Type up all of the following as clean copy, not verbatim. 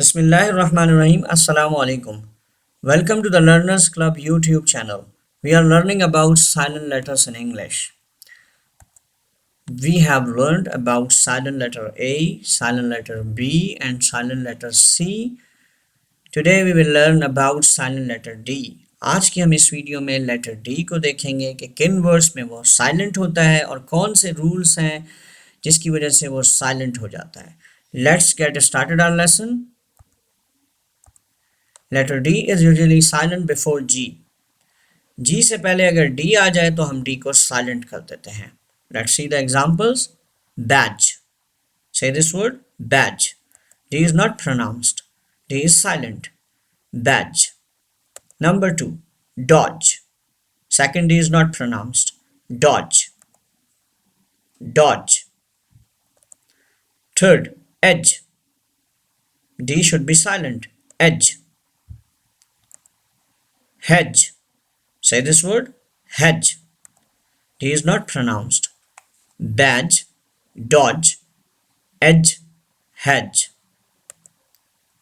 Bismillahirrahmanirrahim. Assalamu alaikum. Welcome to the Learners Club YouTube channel. We are learning about silent letters in English. We have learned about silent letter A, silent letter B and silent letter C. Today we will learn about silent letter D. आज की हम इस video में letter D को देखेंगे कि किन words में वो साइलेंट होता है और कौन से रूल्स हैं जिसकी वजह से वो साइलेंट हो जाता है. Let's get started our lesson. Letter D is usually silent before G. G से पहले अगर डी आ जाए तो हम डी को साइलेंट कर देते हैं. Let's see the examples. Badge. Say this word badge. D is not pronounced. D is silent. Badge. Number 2 dodge. Second D is not pronounced. Dodge. Dodge. Third edge. D should be silent. Edge. Hedge. Say this word. Hedge. D is not pronounced. Badge, dodge, edge, hedge.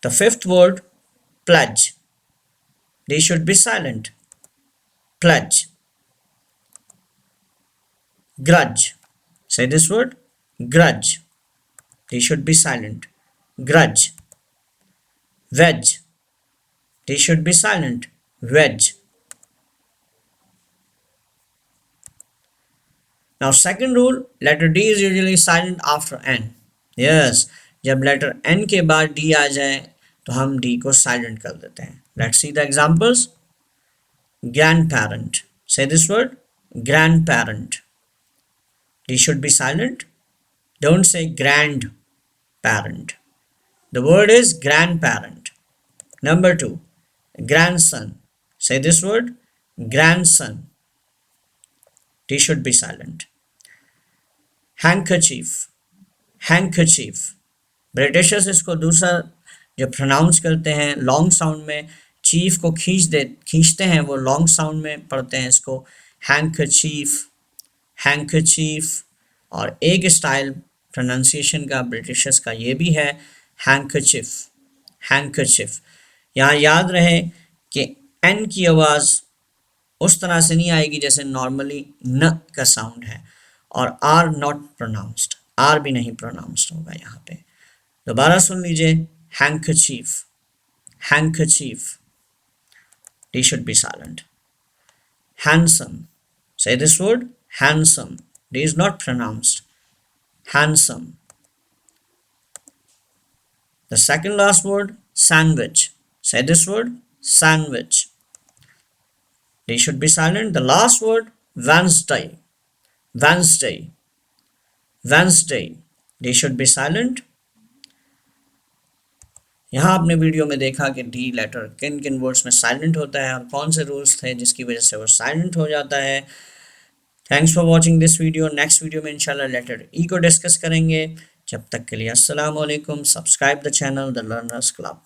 The fifth word, pledge. D should be silent. Pledge. Grudge. Say this word. Grudge. D should be silent. Grudge. Wedge. D should be silent. Wedge. Now second rule, letter D is usually silent after N. Yes, जब letter N के बाद D आ जाए तो हम D को silent कर देते हैं. Let's see the examples. Grandparent. Say this word. Grandparent. D should be silent. Don't say grandparent. The word is grandparent. Number 2. Grandson. Say this word. Grandson. D should be silent. Handkerchief. Handkerchief. Britishers इसको दूसरा जो pronounce करते हैं long sound में, chief को खींचते हैं, वो लॉन्ग साउंड में पढ़ते हैं इसको हैंडकरचीफ. हैंडकरचीफ. और एक स्टाइल प्रोनाउंसिएशन का ब्रिटिशर्स का ये भी है हैंडकरचिफ. हैंडकरचिफ. यहाँ याद रहे कि एन की आवाज़ उस तरह से नहीं आएगी जैसे नॉर्मली न का साउंड है, और आर नॉट प्रोनाउंस्ड. आर भी नहीं प्रोनाउंस्ड होगा यहाँ पे. दोबारा सुन लीजिए. Handkerchief. Handkerchief. D should be silent. Handsome. Say this word. Handsome. D is not pronounced. Handsome. The second last word sandwich. Say this word. Sandwich. D should be silent. The last word Wednesday. Wednesday. Wednesday. D should be silent. यहाँ आपने video में देखा कि D letter किन किन words में silent होता है और कौन से रूल्स थे जिसकी वजह से वो साइलेंट हो जाता है. Thanks for watching this video. Next video में इंशाल्लाह लेटर ई को डिस्कस करेंगे. जब तक के लिए अस्सलाम वालेकुम. Subscribe the channel the learners club.